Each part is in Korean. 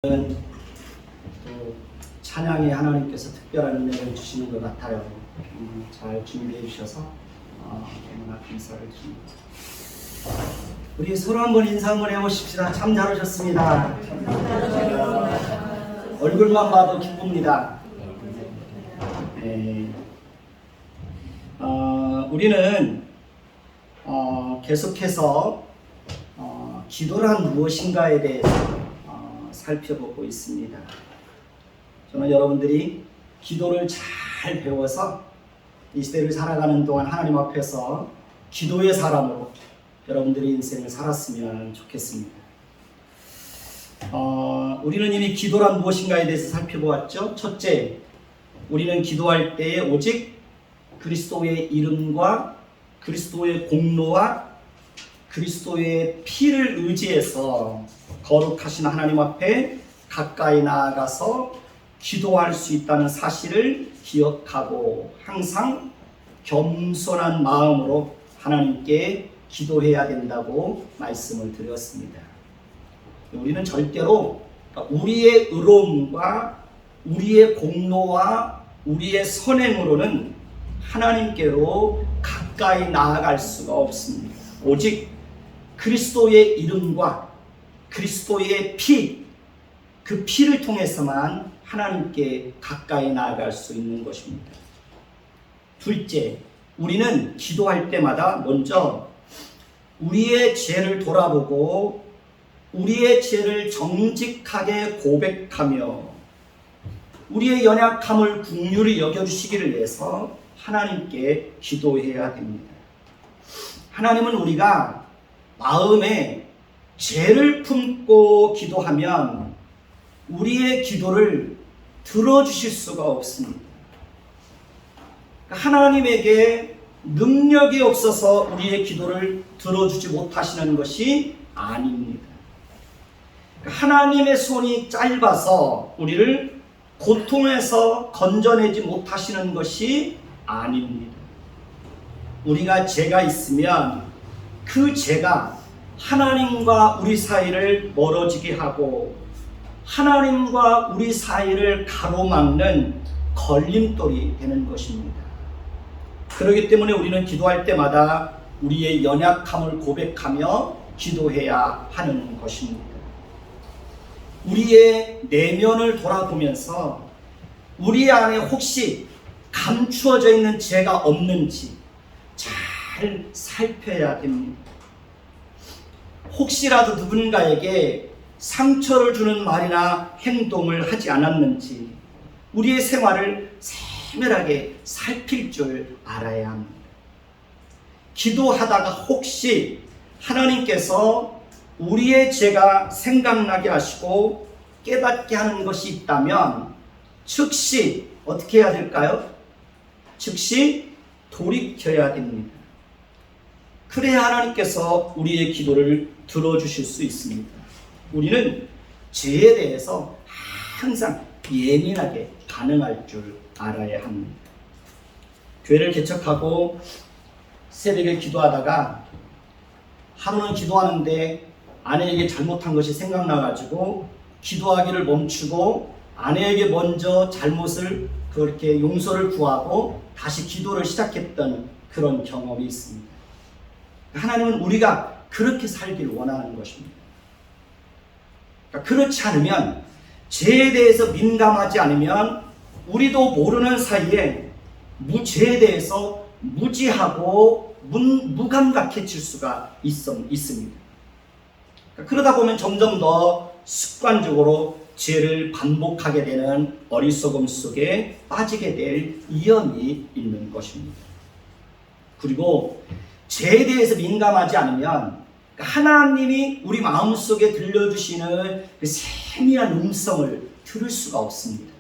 또 찬양에 하나님께서 특별한 은혜를 주시는 것 같아요. 잘 준비해 주셔서 너무나 감사를 드립니다. 우리 서로 한번 인사 한번 해보십시다. 참 잘하셨습니다. 얼굴만 봐도 기쁩니다. 네. 우리는 계속해서 기도란 무엇인가에 대해서 살펴보고 있습니다. 저는 여러분들이 기도를 잘 배워서 이 시대를 살아가는 동안 하나님 앞에서 기도의 사람으로 여러분들의 인생을 살았으면 좋겠습니다. 우리는 이미 기도란 무엇인가에 대해서 살펴보았죠. 첫째, 우리는 기도할 때에 오직 그리스도의 이름과 그리스도의 공로와 그리스도의 피를 의지해서 거룩하신 하나님 앞에 가까이 나아가서 기도할 수 있다는 사실을 기억하고 항상 겸손한 마음으로 하나님께 기도해야 된다고 말씀을 드렸습니다. 우리는 절대로 우리의 의로움과 우리의 공로와 우리의 선행으로는 하나님께로 가까이 나아갈 수가 없습니다. 오직 그리스도의 이름과 그리스도의 피, 그 피를 통해서만 하나님께 가까이 나아갈 수 있는 것입니다. 둘째, 우리는 기도할 때마다 먼저 우리의 죄를 돌아보고 우리의 죄를 정직하게 고백하며 우리의 연약함을 긍휼히 여겨주시기를 위해서 하나님께 기도해야 됩니다. 하나님은 우리가 마음에 죄를 품고 기도하면 우리의 기도를 들어주실 수가 없습니다. 하나님에게 능력이 없어서 우리의 기도를 들어주지 못하시는 것이 아닙니다. 하나님의 손이 짧아서 우리를 고통에서 건져내지 못하시는 것이 아닙니다. 우리가 죄가 있으면 그 죄가 하나님과 우리 사이를 멀어지게 하고 하나님과 우리 사이를 가로막는 걸림돌이 되는 것입니다. 그렇기 때문에 우리는 기도할 때마다 우리의 연약함을 고백하며 기도해야 하는 것입니다. 우리의 내면을 돌아보면서 우리 안에 혹시 감추어져 있는 죄가 없는지 잘 살펴야 됩니다. 혹시라도 누군가에게 상처를 주는 말이나 행동을 하지 않았는지 우리의 생활을 세밀하게 살필 줄 알아야 합니다. 기도하다가 혹시 하나님께서 우리의 죄가 생각나게 하시고 깨닫게 하는 것이 있다면 즉시 어떻게 해야 될까요? 즉시 돌이켜야 됩니다. 그래야 하나님께서 우리의 기도를 들어주실 수 있습니다. 우리는 죄에 대해서 항상 예민하게 반응할 줄 알아야 합니다. 교회를 개척하고 새벽에 기도하다가 하루는 기도하는데 아내에게 잘못한 것이 생각나가지고 기도하기를 멈추고 아내에게 먼저 잘못을 그렇게 용서를 구하고 다시 기도를 시작했던 그런 경험이 있습니다. 하나님은 우리가 그렇게 살기를 원하는 것입니다. 그렇지 않으면 죄에 대해서 민감하지 않으면 우리도 모르는 사이에 죄에 대해서 무지하고 무감각해질 수가 있습니다. 그러다 보면 점점 더 습관적으로 죄를 반복하게 되는 어리석음 속에 빠지게 될 위험이 있는 것입니다. 그리고 죄에 대해서 민감하지 않으면 하나님이 우리 마음속에 들려주시는 그 세미한 음성을 들을 수가 없습니다.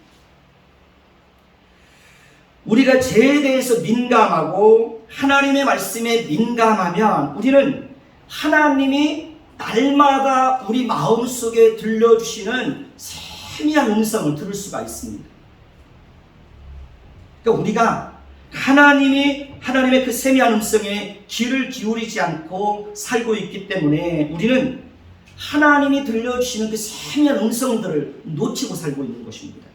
우리가 죄에 대해서 민감하고 하나님의 말씀에 민감하면 우리는 하나님이 날마다 우리 마음속에 들려주시는 세미한 음성을 들을 수가 있습니다. 그러니까 우리가 하나님의 그 세미한 음성에 귀를 기울이지 않고 살고 있기 때문에 우리는 하나님이 들려주시는 그 세미한 음성들을 놓치고 살고 있는 것입니다.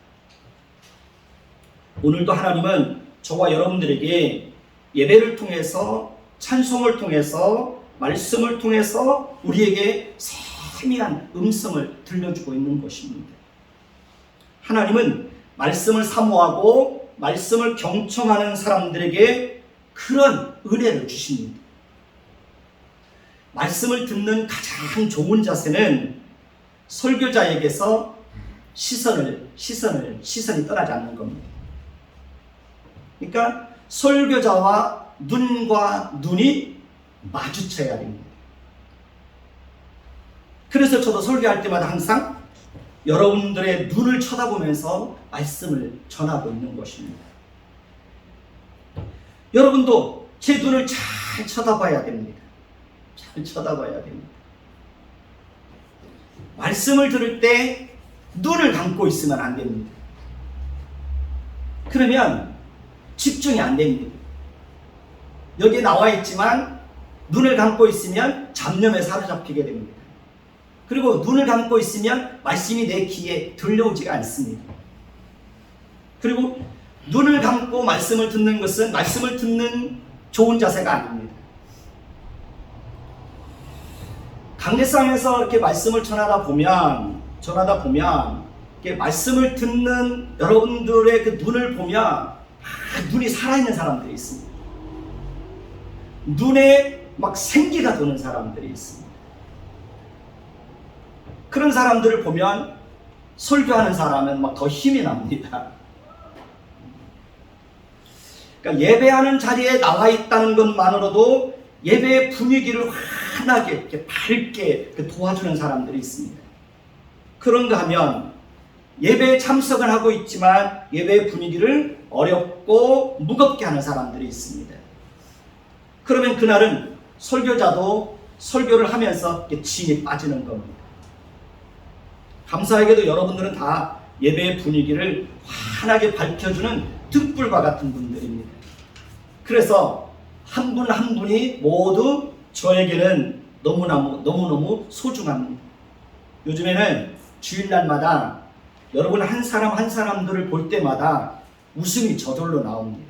오늘도 하나님은 저와 여러분들에게 예배를 통해서, 찬송을 통해서, 말씀을 통해서 우리에게 세미한 음성을 들려주고 있는 것입니다. 하나님은 말씀을 사모하고 말씀을 경청하는 사람들에게 그런 은혜를 주십니다. 말씀을 듣는 가장 좋은 자세는 설교자에게서 시선이 떠나지 않는 겁니다. 그러니까 설교자와 눈과 눈이 마주쳐야 됩니다. 그래서 저도 설교할 때마다 항상 여러분들의 눈을 쳐다보면서 말씀을 전하고 있는 것입니다. 여러분도 제 눈을 잘 쳐다봐야 됩니다. 잘 쳐다봐야 됩니다. 말씀을 들을 때 눈을 감고 있으면 안 됩니다. 그러면 집중이 안 됩니다. 여기에 나와 있지만 눈을 감고 있으면 잡념에 사로잡히게 됩니다. 그리고 눈을 감고 있으면 말씀이 내 귀에 들려오지가 않습니다. 그리고 눈을 감고 말씀을 듣는 것은 말씀을 듣는 좋은 자세가 아닙니다. 강례상에서 이렇게 말씀을 전하다 보면 이렇게 말씀을 듣는 여러분들의 그 눈을 보면 눈이 살아있는 사람들이 있습니다. 눈에 막 생기가 도는 사람들이 있습니다. 그런 사람들을 보면 설교하는 사람은 막 더 힘이 납니다. 그러니까 예배하는 자리에 나와 있다는 것만으로도 예배의 분위기를 환하게 이렇게 밝게 도와주는 사람들이 있습니다. 그런가 하면 예배에 참석을 하고 있지만 예배의 분위기를 어렵고 무겁게 하는 사람들이 있습니다. 그러면 그날은 설교자도 설교를 하면서 진이 빠지는 겁니다. 감사하게도 여러분들은 다 예배의 분위기를 환하게 밝혀주는 등불과 같은 분들입니다. 그래서 한 분 한 분이 모두 저에게는 너무너무 소중합니다. 요즘에는 주일날마다 여러분 한 사람 한 사람들을 볼 때마다 웃음이 저절로 나옵니다.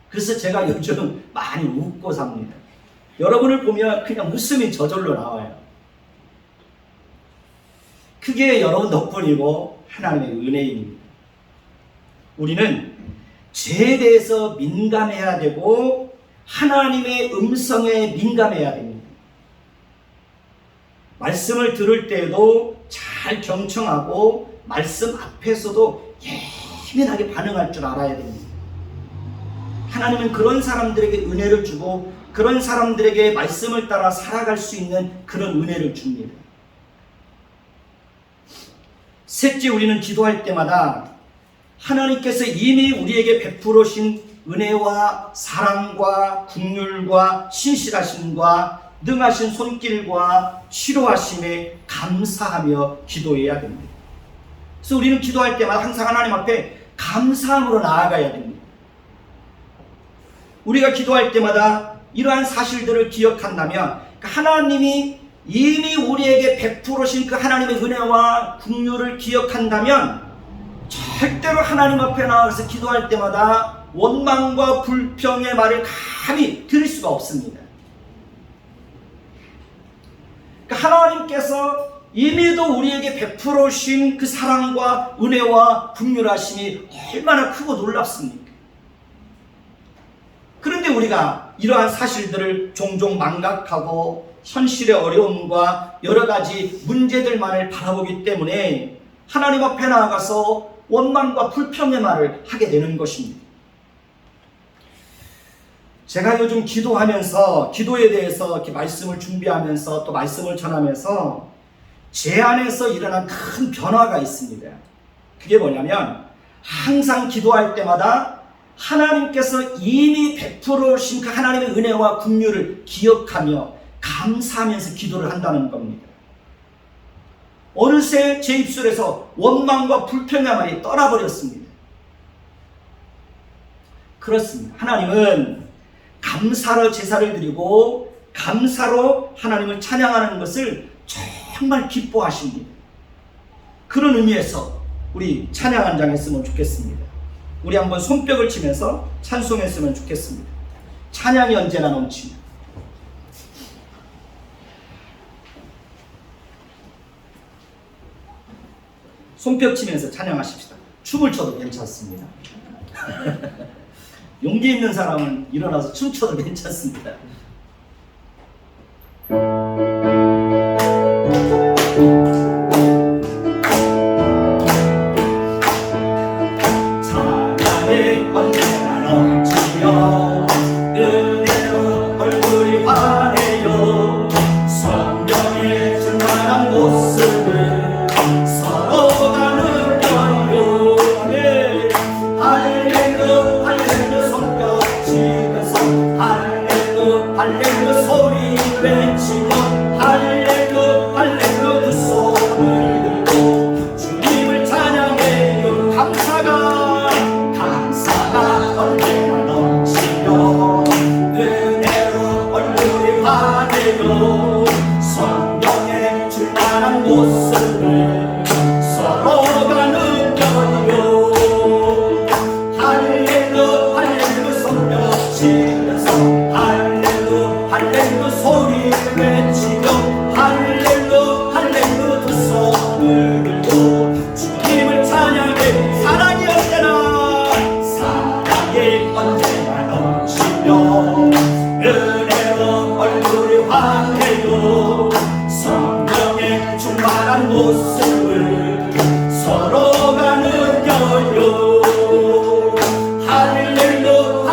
그래서 제가 요즘 많이 웃고 삽니다. 여러분을 보면 그냥 웃음이 저절로 나와요. 그게 여러분 덕분이고 하나님의 은혜입니다. 우리는 죄에 대해서 민감해야 되고 하나님의 음성에 민감해야 됩니다. 말씀을 들을 때에도 잘 경청하고 말씀 앞에서도 예민하게 반응할 줄 알아야 됩니다. 하나님은 그런 사람들에게 은혜를 주고 그런 사람들에게 말씀을 따라 살아갈 수 있는 그런 은혜를 줍니다. 셋째, 우리는 기도할 때마다 하나님께서 이미 우리에게 베풀으신 은혜와 사랑과 긍휼과 신실하심과 능하신 손길과 치료하심에 감사하며 기도해야 됩니다. 그래서 우리는 기도할 때마다 항상 하나님 앞에 감사함으로 나아가야 됩니다. 우리가 기도할 때마다 이러한 사실들을 기억한다면 하나님이 이미 우리에게 베풀으신 그 하나님의 은혜와 긍휼을 기억한다면 절대로 하나님 앞에 나와서 기도할 때마다 원망과 불평의 말을 감히 들을 수가 없습니다. 그러니까 하나님께서 이미도 우리에게 베풀으신 그 사랑과 은혜와 긍휼하심이 얼마나 크고 놀랍습니까? 그런데 우리가 이러한 사실들을 종종 망각하고 현실의 어려움과 여러 가지 문제들만을 바라보기 때문에 하나님 앞에 나아가서 원망과 불평의 말을 하게 되는 것입니다. 제가 요즘 기도하면서 기도에 대해서 이렇게 말씀을 준비하면서 또 말씀을 전하면서 제 안에서 일어난 큰 변화가 있습니다. 그게 뭐냐면 항상 기도할 때마다 하나님께서 이미 베풀으신 그 하나님의 은혜와 긍휼을 기억하며 감사하면서 기도를 한다는 겁니다. 어느새 제 입술에서 원망과 불평의 말이 떠나버렸습니다. 그렇습니다. 하나님은 감사로 제사를 드리고 감사로 하나님을 찬양하는 것을 정말 기뻐하십니다. 그런 의미에서 우리 찬양 한 장 했으면 좋겠습니다. 우리 한번 손뼉을 치면서 찬송했으면 좋겠습니다. 찬양이 언제나 넘치는 손뼉 치면서 찬양하십시다. 춤을 춰도 괜찮습니다. 용기 있는 사람은 일어나서 춤춰도 괜찮습니다. 사랑이 언제나 넘치며 은혜로 얼굴이 환해요. 성령의 충만한 모습을 서로가 느껴요. 할렐루 할렐루 손뼉 치면서 할렐루 할렐루 소리 외치며 할렐루 할렐루 두 손을 들고 주님을 찬양해요. 감사가 언제나 넘치며 은혜로 얼굴이 환해요. 성령의 충만한 모습을 서로가 느껴요. 할렐루 할렐루 손뼉 치면서 할렐루 할렐루 소리 외치며 할렐루 할렐루 두 손을 들고 주님을 찬양해. 사랑이 언제나 넘치며 은혜로 얼굴이 환해요. 성령의 충만한 모습을 서로가 느껴요. 할렐루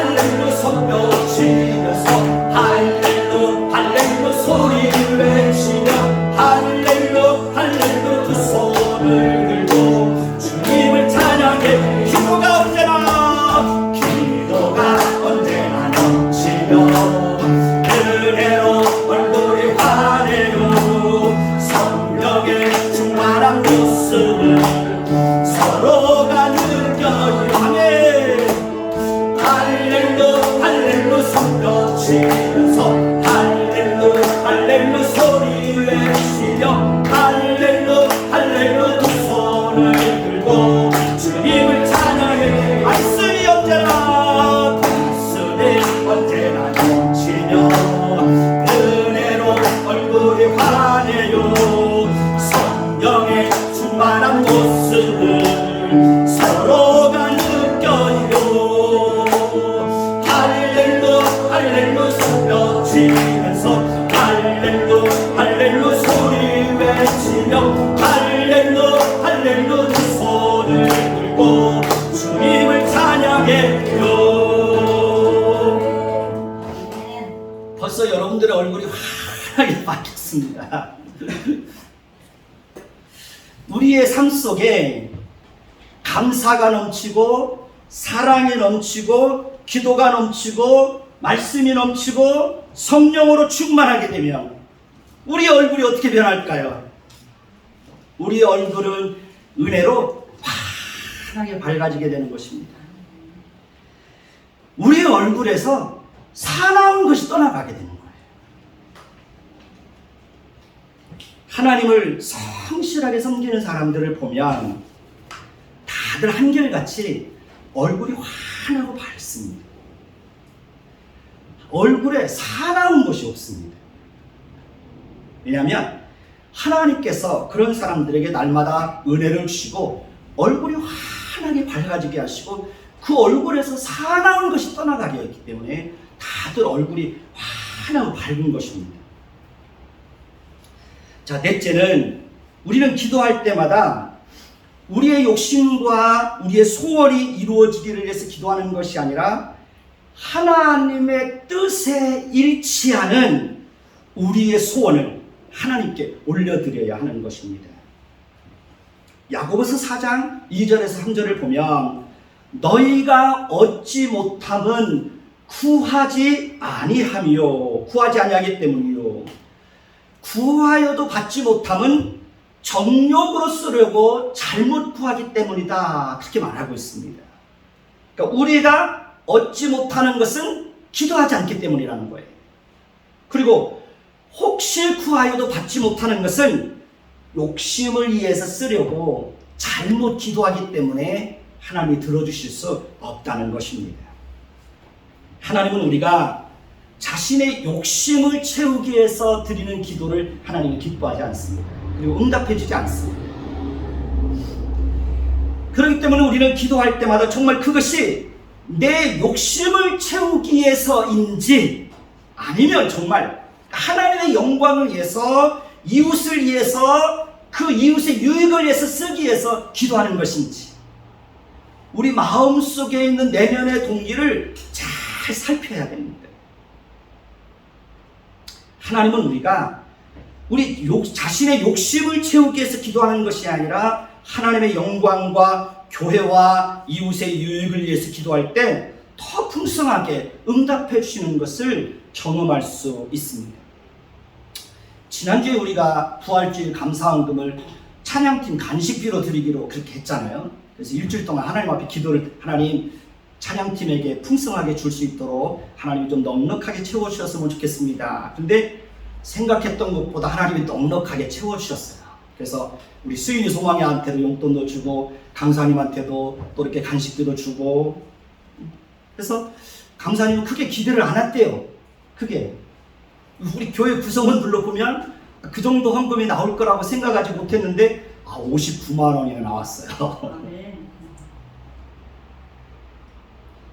할렐루 손뼉 치면서 할렐루 할렐루 소리 외치며 할렐루 할렐루 두 손을 들고 주님을 찬양해. 기도가 언제나 넘치며 은혜로 얼굴이 환해요. 성령의 충만한 모습을 서로가 느껴요. 할렐루 할렐루 손뼉 치면서 할렐루 할렐루 소리 외치며 할렐루 할렐루 두 손을 들고 주님을 찬양해. 언제나 넘치며 은혜로 얼굴이 환해요. 성령의 충만한 모습을 서로가 느껴요. 할렐루 할렐루 손뼉 치면서 할렐루 할렐루 소리 외치며 할렐루 할렐루 두 손을 들고 주님을 찬양해요. 벌써 여러분들의 얼굴이 환하게 바뀌었습니다. 우리의 삶 속에 감사가 넘치고 사랑이 넘치고 기도가 넘치고 말씀이 넘치고 성령으로 충만하게 되면 우리 얼굴이 어떻게 변할까요? 우리 얼굴은 은혜로 환하게 밝아지게 되는 것입니다. 우리 얼굴에서 사나운 것이 떠나가게 되는 거예요. 하나님을 성실하게 섬기는 사람들을 보면 다들 한결같이 얼굴이 환하고 밝습니다. 얼굴에 사나운 것이 없습니다. 왜냐하면 하나님께서 그런 사람들에게 날마다 은혜를 주시고 얼굴이 환하게 밝아지게 하시고 그 얼굴에서 사나운 것이 떠나가게 했기 때문에 다들 얼굴이 환하고 밝은 것입니다. 자, 넷째는 우리는 기도할 때마다 우리의 욕심과 우리의 소원이 이루어지기를 위해서 기도하는 것이 아니라 하나님의 뜻에 일치하는 우리의 소원을 하나님께 올려드려야 하는 것입니다. 야고보서 4장 2절에서 3절을 보면 너희가 얻지 못함은 구하지 아니하며 구하지 아니하기 때문이요 구하여도 받지 못함은 정욕으로 쓰려고 잘못 구하기 때문이다. 그렇게 말하고 있습니다. 그러니까 우리가 얻지 못하는 것은 기도하지 않기 때문이라는 거예요. 그리고 혹시 구하여도 받지 못하는 것은 욕심을 위해서 쓰려고 잘못 기도하기 때문에 하나님이 들어주실 수 없다는 것입니다. 하나님은 우리가 자신의 욕심을 채우기 위해서 드리는 기도를 하나님은 기뻐하지 않습니다. 그리고 응답해 주지 않습니다. 그렇기 때문에 우리는 기도할 때마다 정말 그것이 내 욕심을 채우기 위해서인지 아니면 정말 하나님의 영광을 위해서, 이웃을 위해서, 그 이웃의 유익을 위해서 쓰기 위해서 기도하는 것인지, 우리 마음속에 있는 내면의 동기를 잘 살펴야 됩니다. 하나님은 우리가 우리 자신의 욕심을 채우기 위해서 기도하는 것이 아니라 하나님의 영광과 교회와 이웃의 유익을 위해서 기도할 때 더 풍성하게 응답해 주시는 것을 경험할 수 있습니다. 지난주에 우리가 부활주일 감사헌금을 찬양팀 간식비로 드리기로 그렇게 했잖아요. 그래서 일주일 동안 하나님 앞에 기도를, 하나님 찬양팀에게 풍성하게 줄 수 있도록 하나님이 좀 넉넉하게 채워주셨으면 좋겠습니다. 근데 생각했던 것보다 하나님이 넉넉하게 채워주셨어요. 그래서 우리 수인이 소망이한테도 용돈도 주고 강사님한테도 또 이렇게 간식비도 주고, 그래서 강사님은 크게 기대를 안 했대요. 크게 우리 교회 구성원 불러보면 그 정도 헌금이 나올 거라고 생각하지 못했는데 59만 원이나 나왔어요.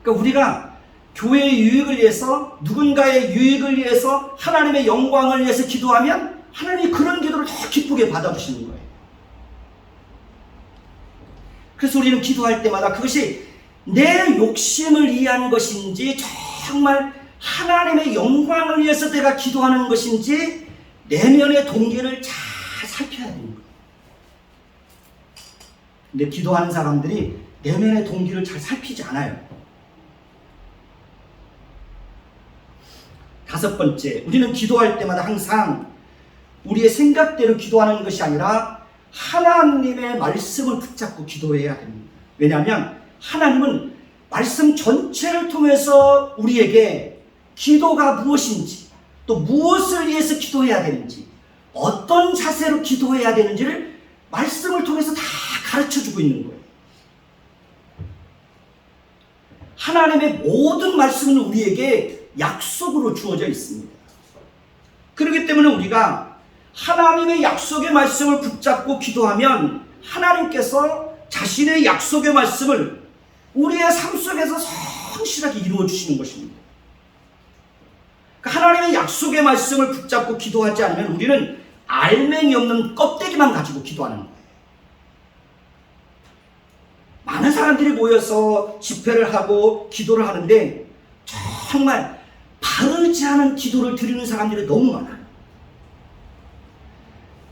그러니까 우리가 교회의 유익을 위해서, 누군가의 유익을 위해서, 하나님의 영광을 위해서 기도하면 하나님이 그런 기도를 더 기쁘게 받아주시는 거예요. 그래서 우리는 기도할 때마다 그것이 내 욕심을 위한 것인지, 정말 하나님의 영광을 위해서 내가 기도하는 것인지 내면의 동기를 잘 살펴야 되는 거예요. 근데 기도하는 사람들이 내면의 동기를 잘 살피지 않아요. 다섯 번째, 우리는 기도할 때마다 항상 우리의 생각대로 기도하는 것이 아니라 하나님의 말씀을 붙잡고 기도해야 됩니다. 왜냐하면 하나님은 말씀 전체를 통해서 우리에게 기도가 무엇인지, 또 무엇을 위해서 기도해야 되는지, 어떤 자세로 기도해야 되는지를 말씀을 통해서 다 가르쳐주고 있는 거예요. 하나님의 모든 말씀은 우리에게 약속으로 주어져 있습니다. 그렇기 때문에 우리가 하나님의 약속의 말씀을 붙잡고 기도하면 하나님께서 자신의 약속의 말씀을 우리의 삶 속에서 성실하게 이루어 주시는 것입니다. 하나님의 약속의 말씀을 붙잡고 기도하지 않으면 우리는 알맹이 없는 껍데기만 가지고 기도하는 거예요. 많은 사람들이 모여서 집회를 하고 기도를 하는데 정말 바르지 않은 기도를 드리는 사람들이 너무 많아요.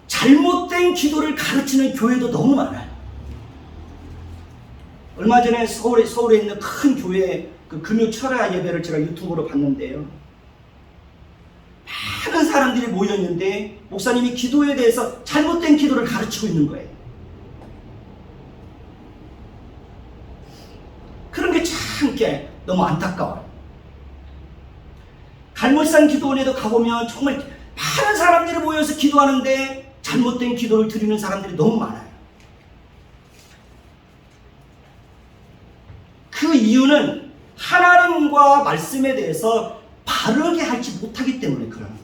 잘못된 기도를 가르치는 교회도 너무 많아요. 얼마 전에 서울에 있는 큰 교회 그 금요 철야 예배를 제가 유튜브로 봤는데요. 많은 사람들이 모였는데 목사님이 기도에 대해서 잘못된 기도를 가르치고 있는 거예요. 그런 게 참 너무 안타까워요. 갈물산 기도원에도 가보면 정말 많은 사람들이 모여서 기도하는데 잘못된 기도를 드리는 사람들이 너무 많아요. 그 이유는 하나님과 말씀에 대해서 바르게 하지 못하기 때문에 그러는 거예요.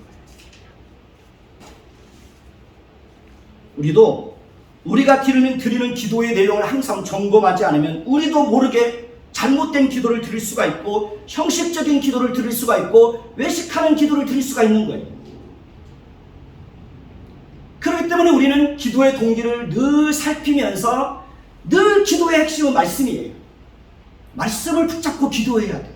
우리도 우리가 드리는 기도의 내용을 항상 점검하지 않으면 우리도 모르게 잘못된 기도를 드릴 수가 있고, 형식적인 기도를 드릴 수가 있고, 외식하는 기도를 드릴 수가 있는 거예요. 그렇기 때문에 우리는 기도의 동기를 늘 살피면서 늘 기도의 핵심은 말씀이에요. 말씀을 붙잡고 기도해야 돼요.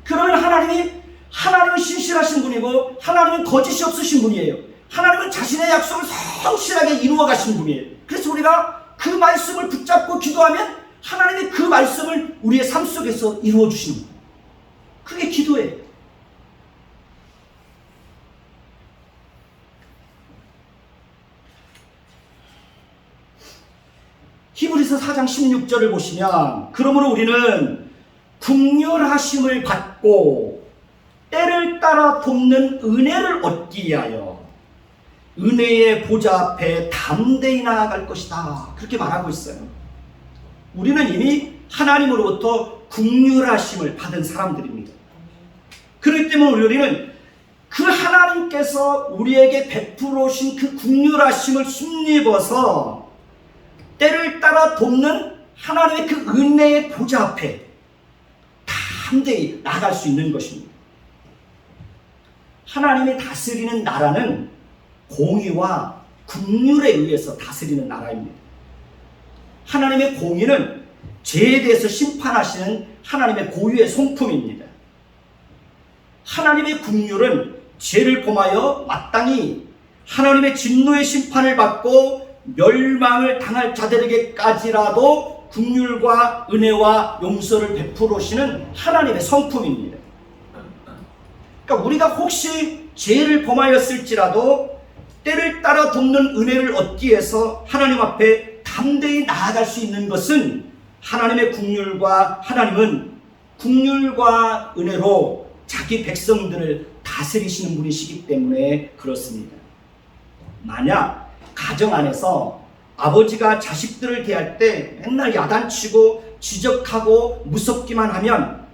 그러면 하나님은 신실하신 분이고 하나님은 거짓이 없으신 분이에요. 하나님은 자신의 약속을 성실하게 이루어 가신 분이에요. 그래서 우리가 그 말씀을 붙잡고 기도하면 하나님이 그 말씀을 우리의 삶 속에서 이루어 주시는 거예요. 그게 기도예요. 히브리서 4장 16절을 보시면, 그러므로 우리는 긍휼하심을 받고 때를 따라 돕는 은혜를 얻기 위하여 은혜의 보좌 앞에 담대히 나아갈 것이다. 그렇게 말하고 있어요. 우리는 이미 하나님으로부터 긍휼하심을 받은 사람들입니다. 그렇기 때문에 우리는 그 하나님께서 우리에게 베풀어 오신 그 긍휼하심을 힘입어서 때를 따라 돕는 하나님의 그 은혜의 보좌 앞에 담대히 나갈 수 있는 것입니다. 하나님이 다스리는 나라는 공의와 긍휼에 의해서 다스리는 나라입니다. 하나님의 공의는 죄에 대해서 심판하시는 하나님의 고유의 성품입니다. 하나님의 긍휼은 죄를 범하여 마땅히 하나님의 진노의 심판을 받고 멸망을 당할 자들에게까지라도 긍휼과 은혜와 용서를 베풀어 오시는 하나님의 성품입니다. 그러니까 우리가 혹시 죄를 범하였을지라도 때를 따라 돕는 은혜를 얻기 위해서 하나님 앞에 담대히 나아갈 수 있는 것은 하나님의 긍휼과 하나님은 긍휼과 은혜로 자기 백성들을 다스리시는 분이시기 때문에 그렇습니다. 만약 가정 안에서 아버지가 자식들을 대할 때 맨날 야단치고 지적하고 무섭기만 하면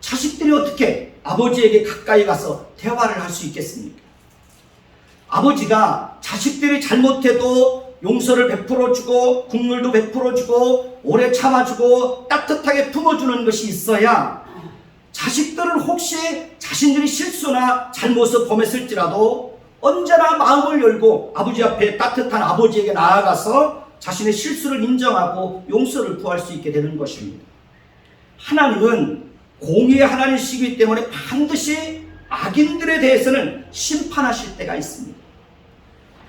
자식들이 어떻게 아버지에게 가까이 가서 대화를 할 수 있겠습니까? 아버지가 자식들이 잘못해도 용서를 베풀어주고 긍휼도 베풀어주고 오래 참아주고 따뜻하게 품어주는 것이 있어야 자식들은 혹시 자신들이 실수나 잘못을 범했을지라도 언제나 마음을 열고 아버지 앞에 따뜻한 아버지에게 나아가서 자신의 실수를 인정하고 용서를 구할 수 있게 되는 것입니다. 하나님은 공의의 하나님이시기 때문에 반드시 악인들에 대해서는 심판하실 때가 있습니다.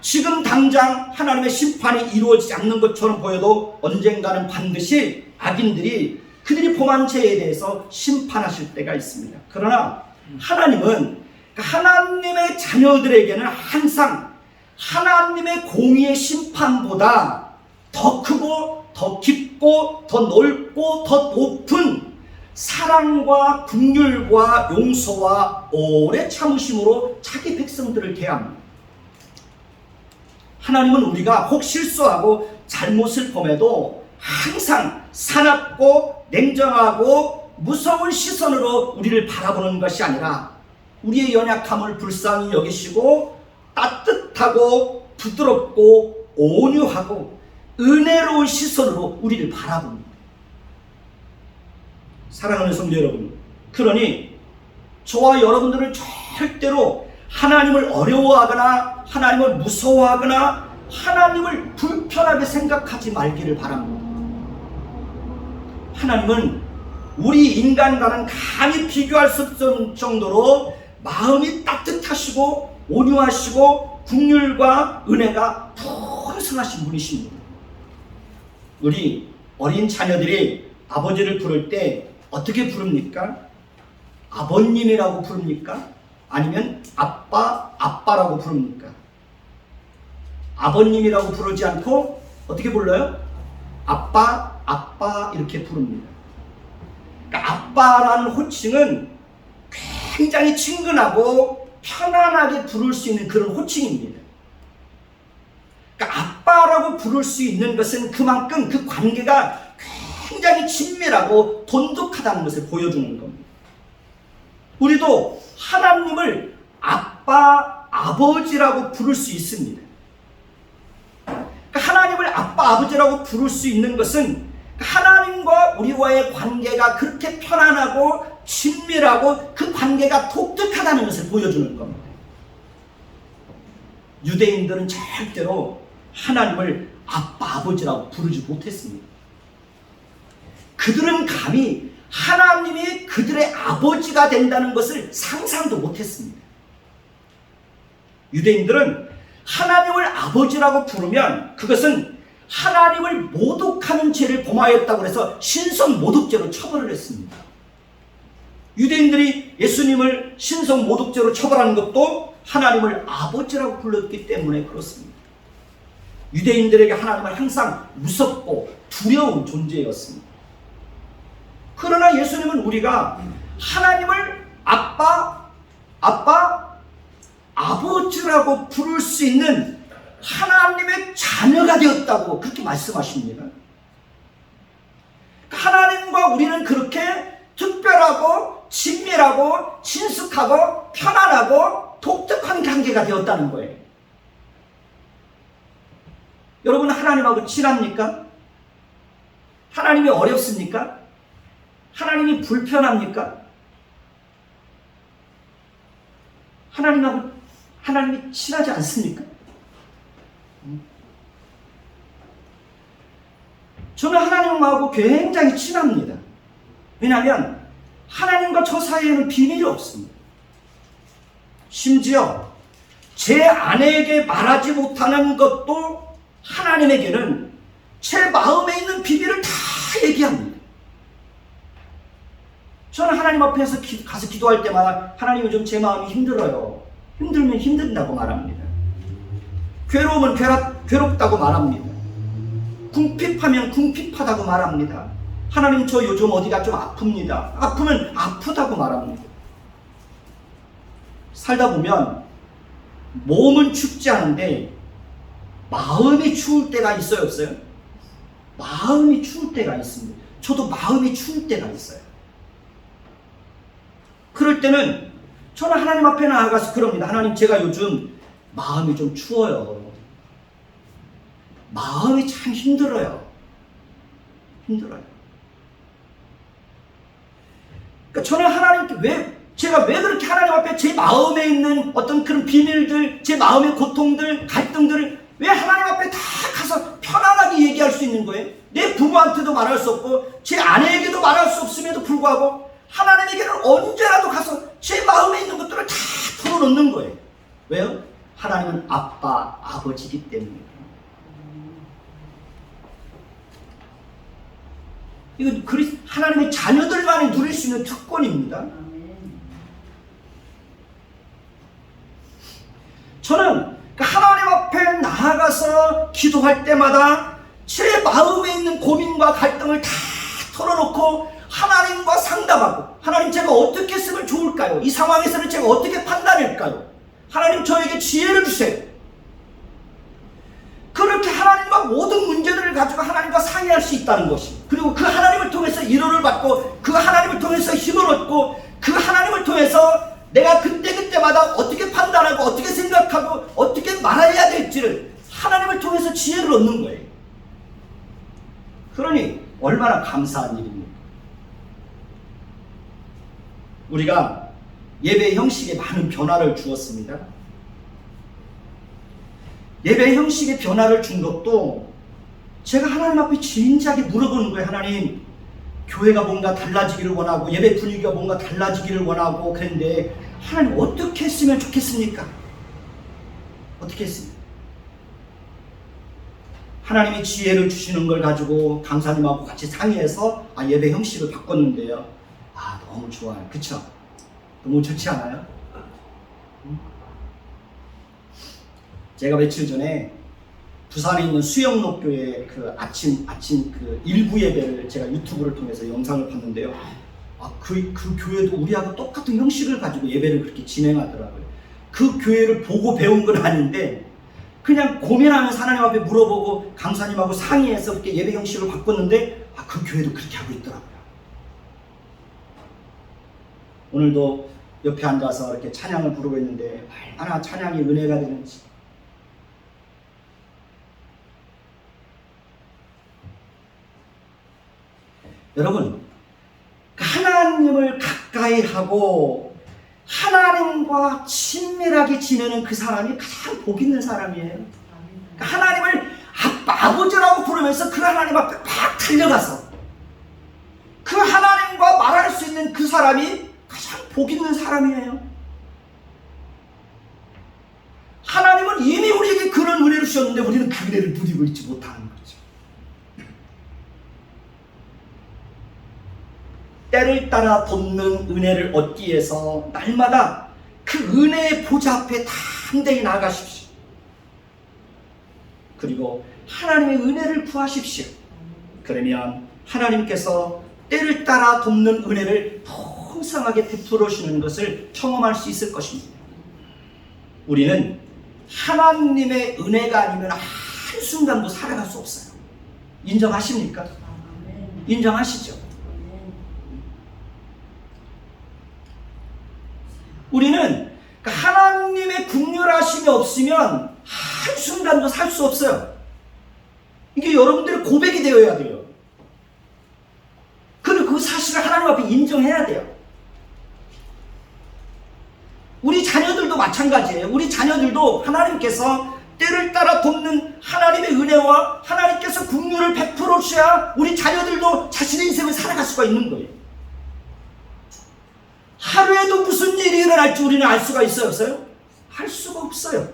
지금 당장 하나님의 심판이 이루어지지 않는 것처럼 보여도 언젠가는 반드시 악인들이 그들이 범한 죄에 대해서 심판하실 때가 있습니다. 그러나 하나님은 하나님의 자녀들에게는 항상 하나님의 공의의 심판보다 더 크고 더 깊고 더 넓고 더 높은 사랑과 긍휼과 용서와 오래 참으심으로 자기 백성들을 대합니다. 하나님은 우리가 혹 실수하고 잘못을 범해도 항상 사납고 냉정하고 무서운 시선으로 우리를 바라보는 것이 아니라 우리의 연약함을 불쌍히 여기시고 따뜻하고 부드럽고 온유하고 은혜로운 시선으로 우리를 바라봅니다. 사랑하는 성도 여러분, 그러니 저와 여러분들은 절대로 하나님을 어려워하거나 하나님을 무서워하거나 하나님을 불편하게 생각하지 말기를 바랍니다. 하나님은 우리 인간과는 감히 비교할 수 없는 정도로 마음이 따뜻하시고 온유하시고 긍휼과 은혜가 풍성하신 분이십니다. 우리 어린 자녀들이 아버지를 부를 때 어떻게 부릅니까? 아버님이라고 부릅니까? 아니면 아빠라고 부릅니까? 아버님이라고 부르지 않고 어떻게 불러요? 아빠 이렇게 부릅니다. 그러니까 아빠라는 호칭은 굉장히 친근하고 편안하게 부를 수 있는 그런 호칭입니다. 그러니까 아빠라고 부를 수 있는 것은 그만큼 그 관계가 굉장히 친밀하고 돈독하다는 것을 보여주는 겁니다. 우리도 하나님을 아빠, 아버지라고 부를 수 있습니다. 하나님을 아빠, 아버지라고 부를 수 있는 것은 하나님과 우리와의 관계가 그렇게 편안하고 친밀하고 그 관계가 독특하다는 것을 보여주는 겁니다. 유대인들은 절대로 하나님을 아빠, 아버지라고 부르지 못했습니다. 그들은 감히 하나님이 그들의 아버지가 된다는 것을 상상도 못했습니다. 유대인들은 하나님을 아버지라고 부르면 그것은 하나님을 모독하는 죄를 범하였다고 해서 신성 모독죄로 처벌을 했습니다. 유대인들이 예수님을 신성 모독죄로 처벌하는 것도 하나님을 아버지라고 불렀기 때문에 그렇습니다. 유대인들에게 하나님은 항상 무섭고 두려운 존재였습니다. 그러나 예수님은 우리가 하나님을 아빠, 아빠, 아버지라고 부를 수 있는 하나님의 자녀가 되었다고 그렇게 말씀하십니다. 하나님과 우리는 그렇게 특별하고 친밀하고 친숙하고 편안하고 독특한 관계가 되었다는 거예요. 여러분, 하나님하고 친합니까? 하나님이 어렵습니까? 하나님이 불편합니까? 하나님이 친하지 않습니까? 저는 하나님하고 굉장히 친합니다. 왜냐하면 하나님과 저 사이에는 비밀이 없습니다. 심지어 제 아내에게 말하지 못하는 것도 하나님에게는 제 마음에 있는 비밀을 다 얘기합니다. 저는 하나님 앞에서 가서 기도할 때마다 하나님, 요즘 제 마음이 힘들어요. 힘들면 힘든다고 말합니다. 괴로우면 괴롭다고 말합니다. 궁핍하면 궁핍하다고 말합니다. 하나님, 저 요즘 어디가 좀 아픕니다. 아프면 아프다고 말합니다. 살다 보면 몸은 춥지 않은데 마음이 추울 때가 있어요, 없어요? 마음이 추울 때가 있습니다. 저도 마음이 추울 때가 있어요. 그럴 때는 저는 하나님 앞에 나아가서 그럽니다. 하나님, 제가 요즘 마음이 좀 추워요. 마음이 참 힘들어요. 힘들어요. 그러니까 저는 하나님께 제가 왜 그렇게 하나님 앞에 제 마음에 있는 어떤 그런 비밀들, 제 마음의 고통들, 갈등들을 왜 하나님 앞에 다 가서 편안하게 얘기할 수 있는 거예요? 내 부모한테도 말할 수 없고 제 아내에게도 말할 수 없음에도 불구하고 하나님에게는 언제라도 가서 제 마음에 있는 것들을 다 풀어놓는 거예요. 왜요? 하나님은 아빠, 아버지이기 때문에. 이건 하나님의 자녀들만이 누릴 수 있는 특권입니다. 저는 하나님 앞에 나아가서 기도할 때마다 제 마음에 있는 고민과 갈등을 다 털어놓고 하나님과 상담하고, 하나님, 제가 어떻게 했으면 좋을까요? 이 상황에서는 제가 어떻게 판단할까요? 하나님, 저에게 지혜를 주세요. 그렇게 하나님과 모든 문제들을 가지고 하나님과 상의할 수 있다는 것이, 그리고 그 하나님을 통해서 위로를 받고 그 하나님을 통해서 힘을 얻고 그 하나님을 통해서 내가 그때마다 어떻게 판단하고 어떻게 생각하고 어떻게 말해야 될지를 하나님을 통해서 지혜를 얻는 거예요. 그러니 얼마나 감사한 일입니까? 우리가 예배 형식에 많은 변화를 주었습니다. 예배 형식의 변화를 준 것도 제가 하나님 앞에 진지하게 물어보는 거예요. 하나님, 교회가 뭔가 달라지기를 원하고 예배 분위기가 뭔가 달라지기를 원하고 그런데 하나님, 어떻게 했으면 좋겠습니까? 어떻게 했습니까? 하나님이 지혜를 주시는 걸 가지고 강사님하고 같이 상의해서 예배 형식을 바꿨는데요. 너무 좋아요. 그쵸? 너무 좋지 않아요? 제가 며칠 전에 부산에 있는 수영록교회 그 아침 그 일부 예배를 제가 유튜브를 통해서 영상을 봤는데요. 그 교회도 우리하고 똑같은 형식을 가지고 예배를 그렇게 진행하더라고요. 그 교회를 보고 배운 건 아닌데 그냥 고민하면서 하나님 앞에 물어보고 강사님하고 상의해서 그렇게 예배 형식을 바꿨는데 그 교회도 그렇게 하고 있더라고요. 오늘도 옆에 앉아서 이렇게 찬양을 부르고 있는데 얼마나 찬양이 은혜가 되는지. 여러분, 하나님을 가까이 하고 하나님과 친밀하게 지내는 그 사람이 가장 복 있는 사람이에요. 하나님을 아버지라고 부르면서 그 하나님 앞에 막 달려가서 그 하나님과 말할 수 있는 그 사람이 가장 복 있는 사람이에요. 하나님은 이미 우리에게 그런 은혜를 주셨는데 우리는 그 은혜를 누리고 있지 못하는 거죠. 때를 따라 돕는 은혜를 얻기 위해서 날마다 그 은혜의 보좌 앞에 담대히 나아가십시오. 그리고 하나님의 은혜를 구하십시오. 그러면 하나님께서 때를 따라 돕는 은혜를 더 풍성하게 베풀어 주시는 것을 경험할 수 있을 것입니다. 우리는 하나님의 은혜가 아니면 한순간도 살아갈 수 없어요. 인정하십니까? 인정하시죠? 우리는 하나님의 긍휼하심이 없으면 한순간도 살 수 없어요. 이게 여러분들의 고백이 되어야 돼요. 그리고 그 사실을 하나님 앞에 인정해야 돼요. 우리 자녀들도 마찬가지예요. 우리 자녀들도 하나님께서 때를 따라 돕는 하나님의 은혜와 하나님께서 긍휼을 베풀어 주셔야 우리 자녀들도 자신의 인생을 살아갈 수가 있는 거예요. 하루에도 무슨 일이 일어날지 우리는 알 수가 있어요, 없어요? 할 수가 없어요.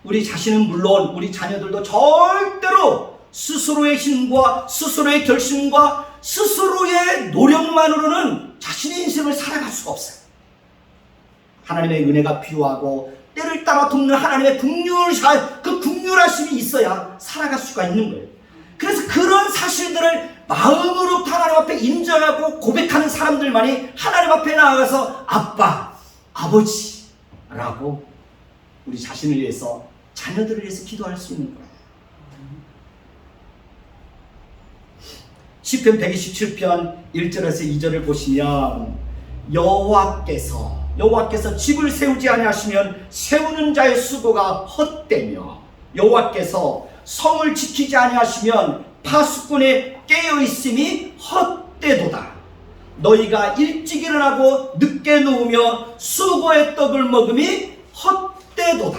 우리 자신은 물론 우리 자녀들도 절대로 스스로의 힘과 스스로의 결심과 스스로의 노력만으로는 자신의 인생을 살아갈 수가 없어요. 하나님의 은혜가 필요하고 때를 따라 돕는 하나님의 그 긍휼하심이 있어야 살아갈 수가 있는 거예요. 그래서 그런 사실들을 마음으로 하나님 앞에 인정하고 고백하는 사람들만이 하나님 앞에 나아가서 아빠, 아버지라고 우리 자신을 위해서, 자녀들을 위해서 기도할 수 있는 거예요. 시편 127편 1절에서 2절을 보시면 여호와께서 집을 세우지 아니하시면 세우는 자의 수고가 헛되며 여호와께서 성을 지키지 아니하시면 파수꾼의 깨어있음이 헛되도다. 너희가 일찍 일어나고 늦게 누우며 수고의 떡을 먹음이 헛되도다.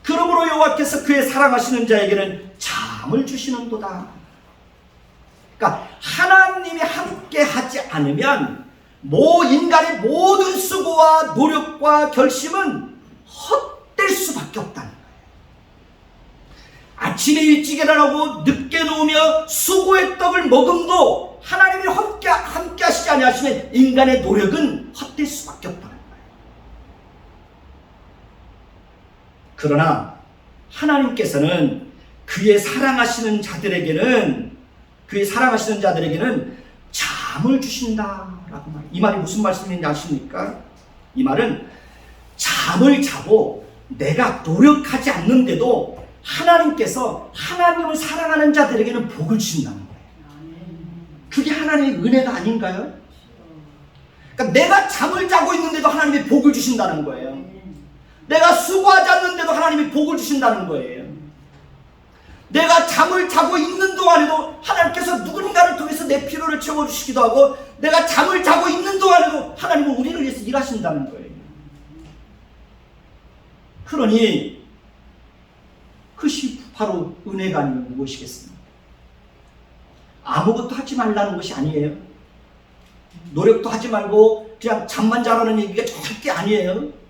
그러므로 여호와께서 그의 사랑하시는 자에게는 잠을 주시는도다. 그러니까 하나님이 함께 하지 않으면 인간의 모든 수고와 노력과 결심은 헛될 수밖에 없다는 거예요. 아침에 일찍 일어나고 늦게 누우며 수고의 떡을 먹음도 하나님이 함께 하시지 아니하시면 인간의 노력은 헛될 수밖에 없다는 거예요. 그러나 하나님께서는 그의 사랑하시는 자들에게는 잠을 주신다라고 말해요. 이 말이 무슨 말씀인지 아십니까? 이 말은 잠을 자고 내가 노력하지 않는데도 하나님께서 하나님을 사랑하는 자들에게는 복을 주신다는 거예요. 그게 하나님의 은혜가 아닌가요? 그러니까 내가 잠을 자고 있는데도 하나님이 복을 주신다는 거예요. 내가 수고하지 않는데도 하나님이 복을 주신다는 거예요. 내가 잠을 자고 있는 동안에도 하나님께서 누군가를 통해서 내 필요를 채워주시기도 하고, 내가 잠을 자고 있는 동안에도 하나님은 우리를 위해서 일하신다는 거예요. 그러니 그것이 바로 은혜가 아니면 무엇이겠습니까? 아무것도 하지 말라는 것이 아니에요. 노력도 하지 말고 그냥 잠만 자라는 얘기가 절대 아니에요.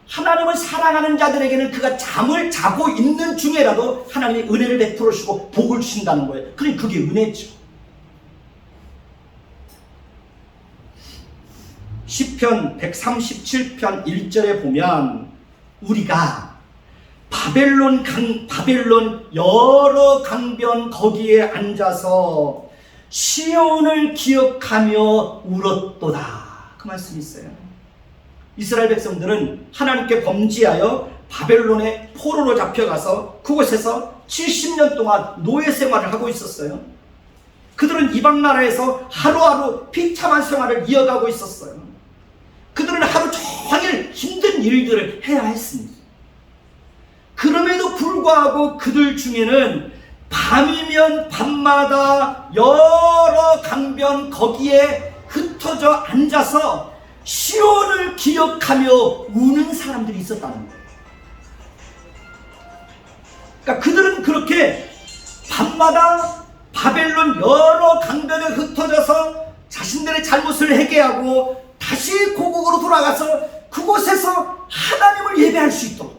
하나님을 사랑하는 자들에게는 그가 잠을 자고 있는 중에라도 하나님이 은혜를 베풀어 주시고 복을 주신다는 거예요. 그러니 그게 은혜죠. 시편 137편 1절에 보면 우리가 바벨론 여러 강변 거기에 앉아서 시온을 기억하며 울었도다. 그 말씀이 있어요. 이스라엘 백성들은 하나님께 범죄하여 바벨론의 포로로 잡혀가서 그곳에서 70년 동안 노예 생활을 하고 있었어요. 그들은 이방 나라에서 하루하루 비참한 생활을 이어가고 있었어요. 그들은 하루 종일 힘든 일들을 해야 했습니다. 그럼에도 불구하고 그들 중에는 밤이면 밤마다 여러 강변 거기에 흩어져 앉아서 시온을 기억하며 우는 사람들이 있었다는 거예요. 그러니까 그들은 그렇게 밤마다 바벨론 여러 강변에 흩어져서 자신들의 잘못을 회개하고 다시 고국으로 돌아가서 그곳에서 하나님을 예배할 수 있도록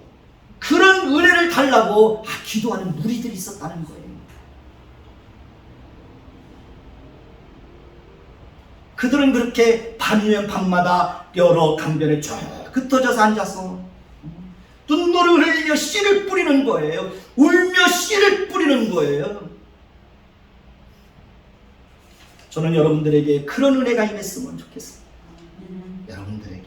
그런 은혜를 달라고 기도하는 무리들이 있었다는 거예요. 그들은 그렇게 밤이면 밤마다 여러 강변에 쭉 흩어져서 앉아서 눈물을 흘리며 씨를 뿌리는 거예요. 울며 씨를 뿌리는 거예요. 저는 여러분들에게 그런 은혜가 임했으면 좋겠습니다. 여러분들에게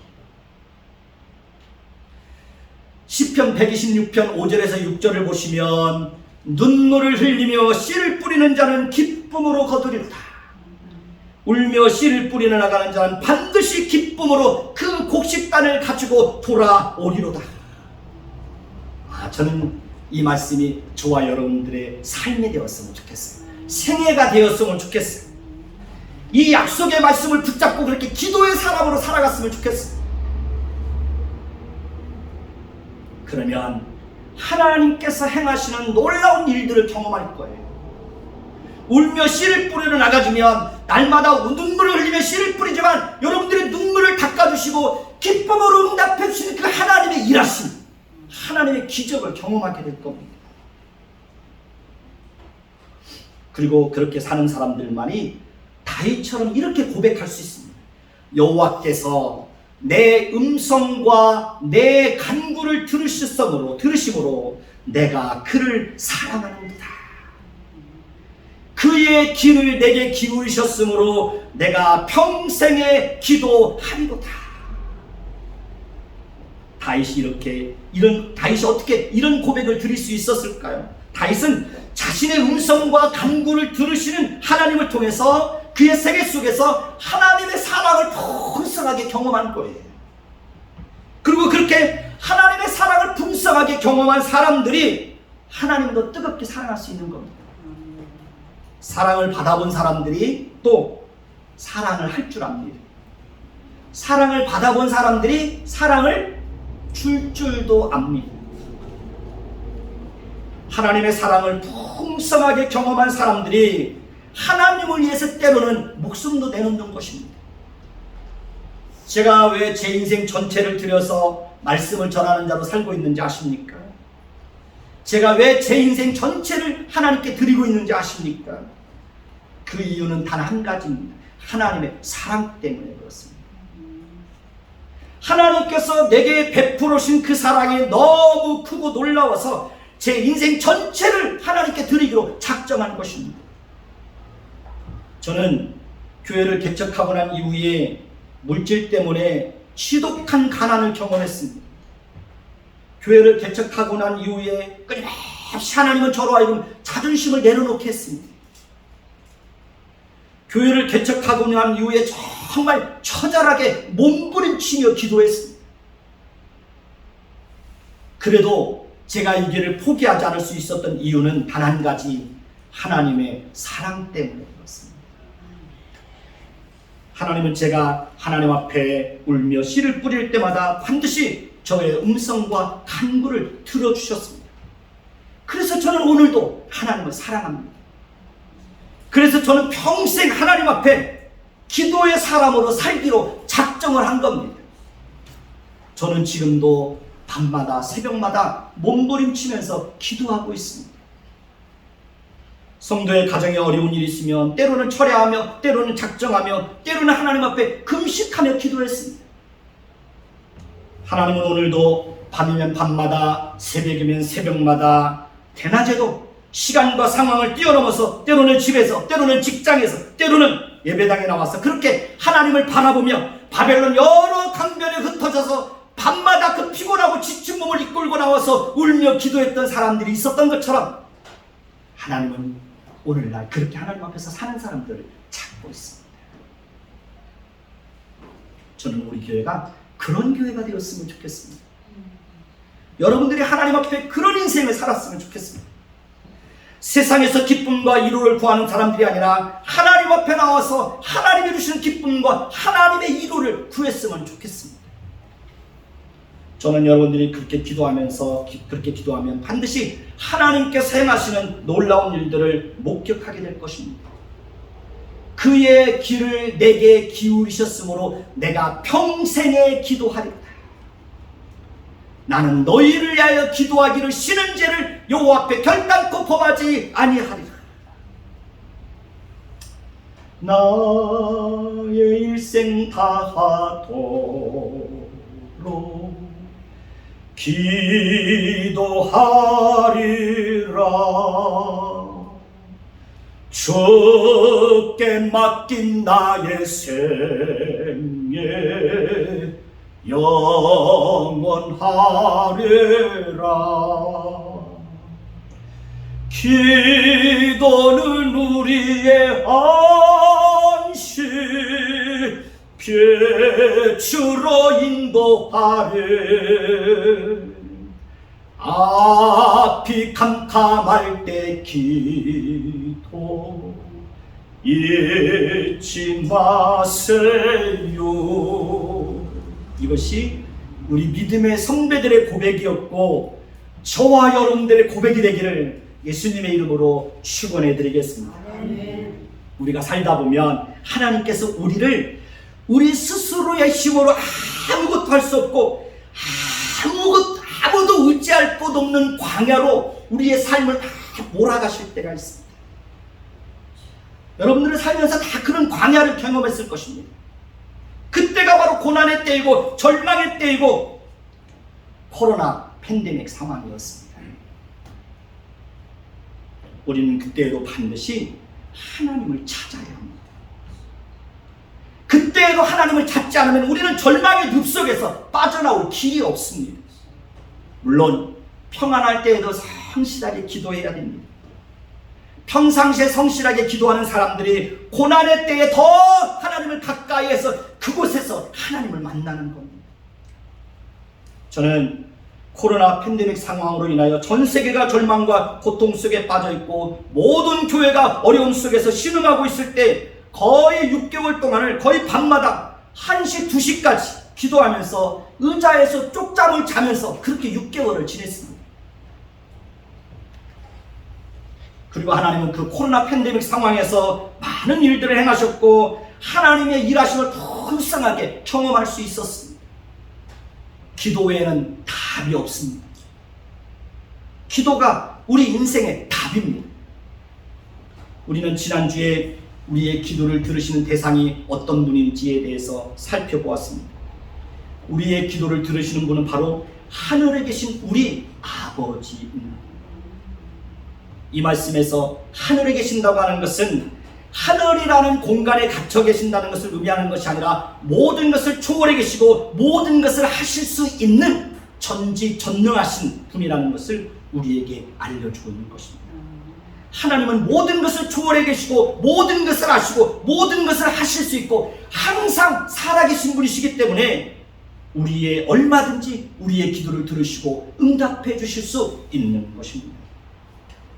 시편 126편 5절에서 6절을 보시면 눈물을 흘리며 씨를 뿌리는 자는 기쁨으로 거두리로다. 울며 씨를 뿌리러 나가는 자는 반드시 기쁨으로 그 곡식단을 가지고 돌아오리로다. 저는 이 말씀이 저와 여러분들의 삶이 되었으면 좋겠어요. 생애가 되었으면 좋겠어요. 이 약속의 말씀을 붙잡고 그렇게 기도의 사람으로 살아갔으면 좋겠어요. 그러면 하나님께서 행하시는 놀라운 일들을 경험할 거예요. 울며 씨를 뿌리러 나가주면 날마다 눈물을 흘리며 씨를 뿌리지만 여러분들의 눈물을 닦아주시고 기쁨으로 응답해 주시는 그 하나님의 일하심, 하나님의 기적을 경험하게 될 겁니다. 그리고 그렇게 사는 사람들만이 다윗처럼 이렇게 고백할 수 있습니다. 여호와께서 내 음성과 내 간구를 들으심으로 내가 그를 사랑하는도다. 그의 귀를 내게 기울이셨으므로 내가 평생에 기도하리로다. 다윗이 어떻게 이런 고백을 드릴 수 있었을까요? 다윗은 자신의 음성과 간구를 들으시는 하나님을 통해서 그의 세계 속에서 하나님의 사랑을 풍성하게 경험한 거예요. 그리고 그렇게 하나님의 사랑을 풍성하게 경험한 사람들이 하나님도 뜨겁게 사랑할 수 있는 겁니다. 사랑을 받아본 사람들이 또 사랑을 할 줄 압니다. 사랑을 받아본 사람들이 사랑을 줄 줄도 압니다. 하나님의 사랑을 풍성하게 경험한 사람들이 하나님을 위해서 때로는 목숨도 내놓는 것입니다. 제가 왜 제 인생 전체를 들여서 말씀을 전하는 자로 살고 있는지 아십니까? 제가 왜 제 인생 전체를 하나님께 드리고 있는지 아십니까? 그 이유는 단 한 가지입니다. 하나님의 사랑 때문에 그렇습니다. 하나님께서 내게 베풀으신 그 사랑이 너무 크고 놀라워서 제 인생 전체를 하나님께 드리기로 작정한 것입니다. 저는 교회를 개척하고 난 이후에 물질 때문에 지독한 가난을 경험했습니다. 교회를 개척하고 난 이후에 끊임없이 하나님은 저로 하여금 자존심을 내려놓게 했습니다. 교회를 개척하고 난 이후에 정말 처절하게 몸부림치며 기도했습니다. 그래도 제가 이 길을 포기하지 않을 수 있었던 이유는 단 한 가지, 하나님의 사랑 때문에 그렇습니다. 하나님은 제가 하나님 앞에 울며 씨를 뿌릴 때마다 반드시 저의 음성과 간구를 들어주셨습니다. 그래서 저는 오늘도 하나님을 사랑합니다. 그래서 저는 평생 하나님 앞에 기도의 사람으로 살기로 작정을 한 겁니다. 저는 지금도 밤마다 새벽마다 몸부림치면서 기도하고 있습니다. 성도의 가정에 어려운 일이 있으면 때로는 철야하며 때로는 작정하며 때로는 하나님 앞에 금식하며 기도했습니다. 하나님은 오늘도 밤이면 밤마다 새벽이면 새벽마다 대낮에도 시간과 상황을 뛰어넘어서 때로는 집에서 때로는 직장에서 때로는 예배당에 나와서 그렇게 하나님을 바라보며 바벨론 여러 강변에 흩어져서 밤마다 그 피곤하고 지친 몸을 이끌고 나와서 울며 기도했던 사람들이 있었던 것처럼 하나님은 오늘날 그렇게 하나님 앞에서 사는 사람들을 찾고 있습니다. 저는 우리 교회가 그런 교회가 되었으면 좋겠습니다. 여러분들이 하나님 앞에 그런 인생을 살았으면 좋겠습니다. 세상에서 기쁨과 위로를 구하는 사람들이 아니라 하나님 앞에 나와서 하나님이 주시는 기쁨과 하나님의 위로를 구했으면 좋겠습니다. 저는 여러분들이 그렇게 기도하면 반드시 하나님께서 행하시는 놀라운 일들을 목격하게 될 것입니다. 그의 귀를 내게 기울이셨으므로 내가 평생에 기도하리라. 나는 너희를 위하여 기도하기를 쉬는 죄를 여호와 앞에 결단코 범하지 아니하리라. 나의 일생 다하도록 기도하리라. 주께 맡긴 나의 생애 영원하리라. 기도는 우리의 안식 빛으로 인도하리. 앞이 캄캄할 때 기도 잊지 마세요. 이것이 우리 믿음의 선배들의 고백이었고 저와 여러분들의 고백이 되기를 예수님의 이름으로 축원해 드리겠습니다. 우리가 살다 보면 하나님께서 우리를 우리 스스로의 힘으로 아무것도 할 수 없고 아무도 의지할 곳 없는 광야로 우리의 삶을 다 몰아가실 때가 있습니다. 여러분들은 살면서 다 그런 광야를 경험했을 것입니다. 그때가 바로 고난의 때이고 절망의 때이고 코로나 팬데믹 상황이었습니다. 우리는 그때에도 반드시 하나님을 찾아야 합니다. 그때에도 하나님을 찾지 않으면 우리는 절망의 늪속에서 빠져나올 길이 없습니다. 물론 평안할 때에도 성실하게 기도해야 됩니다. 평상시에 성실하게 기도하는 사람들이 고난의 때에 더 하나님을 가까이해서 그곳에서 하나님을 만나는 겁니다. 저는 코로나 팬데믹 상황으로 인하여 전 세계가 절망과 고통 속에 빠져있고 모든 교회가 어려움 속에서 신음하고 있을 때 거의 6개월 동안을 거의 밤마다 1시, 2시까지 기도하면서 의자에서 쪽잠을 자면서 그렇게 6개월을 지냈습니다. 그리고 하나님은 그 코로나 팬데믹 상황에서 많은 일들을 행하셨고 하나님의 일하심을 더 흡상하게 경험할 수 있었습니다. 기도 외에는 답이 없습니다. 기도가 우리 인생의 답입니다. 우리는 지난주에 우리의 기도를 들으시는 대상이 어떤 분인지에 대해서 살펴보았습니다. 우리의 기도를 들으시는 분은 바로 하늘에 계신 우리 아버지입니다. 이 말씀에서 하늘에 계신다고 하는 것은 하늘이라는 공간에 갇혀 계신다는 것을 의미하는 것이 아니라 모든 것을 초월해 계시고 모든 것을 하실 수 있는 전지전능하신 분이라는 것을 우리에게 알려주고 있는 것입니다. 하나님은 모든 것을 초월해 계시고 모든 것을 아시고 모든 것을 하실 수 있고 항상 살아계신 분이시기 때문에 우리의 얼마든지 우리의 기도를 들으시고 응답해 주실 수 있는 것입니다.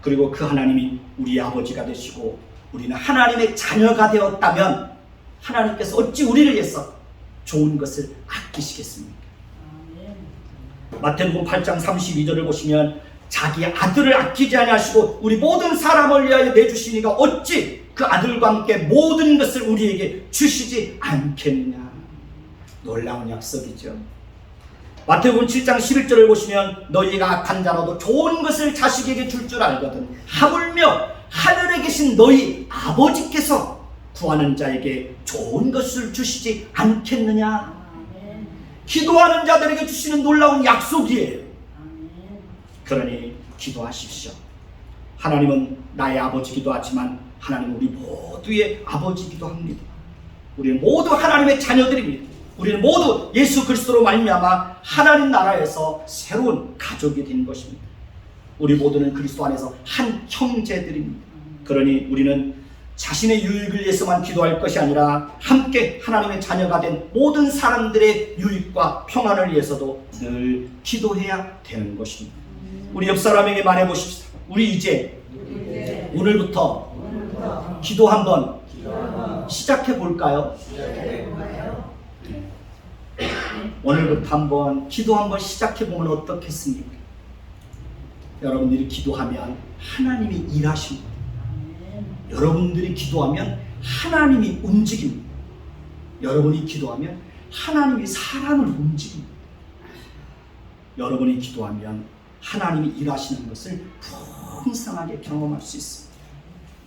그리고 그 하나님이 우리의 아버지가 되시고 우리는 하나님의 자녀가 되었다면 하나님께서 어찌 우리를 위해서 좋은 것을 아끼시겠습니까? 마태복음 8장 32절을 보시면 자기 아들을 아끼지 아니하시고 우리 모든 사람을 위하여 내주시니가 어찌 그 아들과 함께 모든 것을 우리에게 주시지 않겠느냐. 놀라운 약속이죠. 마태복음 7장 11절을 보시면 너희가 악한 자라도 좋은 것을 자식에게 줄 줄 알거든 하물며 하늘에 계신 너희 아버지께서 구하는 자에게 좋은 것을 주시지 않겠느냐. 기도하는 자들에게 주시는 놀라운 약속이에요. 그러니 기도하십시오. 하나님은 나의 아버지기도 하지만 하나님은 우리 모두의 아버지기도 합니다. 우리는 모두 하나님의 자녀들입니다. 우리는 모두 예수 그리스도로 말미암아 하나님 나라에서 새로운 가족이 된 것입니다. 우리 모두는 그리스도 안에서 한 형제들입니다. 그러니 우리는 자신의 유익을 위해서만 기도할 것이 아니라 함께 하나님의 자녀가 된 모든 사람들의 유익과 평안을 위해서도 늘 기도해야 되는 것입니다. 우리 옆 사람에게 말해보십시오. 우리 이제 오늘부터 기도 한번 시작해 볼까요? 오늘부터 한번 기도 한번 시작해 보면 어떻겠습니까? 여러분들이 기도하면 하나님이 일하십니다. 여러분들이 기도하면 하나님이 움직입니다. 여러분이 기도하면 하나님이 사람을 움직입니다. 여러분이 기도하면 하나님이 일하시는 것을 풍성하게 경험할 수 있습니다.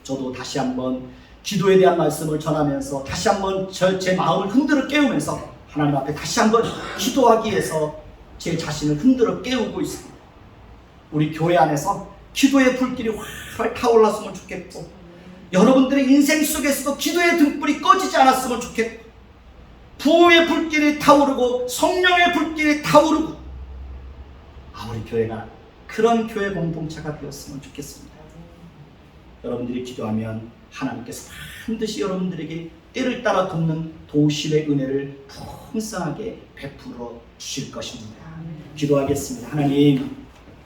저도 다시 한번 기도에 대한 말씀을 전하면서 다시 한번 제 마음을 흔들어 깨우면서 하나님 앞에 다시 한번 기도하기 위해서 제 자신을 흔들어 깨우고 있습니다. 우리 교회 안에서 기도의 불길이 활활 타올랐으면 좋겠고 여러분들의 인생 속에서도 기도의 등불이 꺼지지 않았으면 좋겠고, 부흥의 불길이 타오르고 성령의 불길이 타오르고, 우리 교회가 그런 교회 공동체가 되었으면 좋겠습니다. 여러분들이 기도하면 하나님께서 반드시 여러분들에게 때를 따라 걷는 도심의 은혜를 풍성하게 베풀어 주실 것입니다. 기도하겠습니다. 하나님,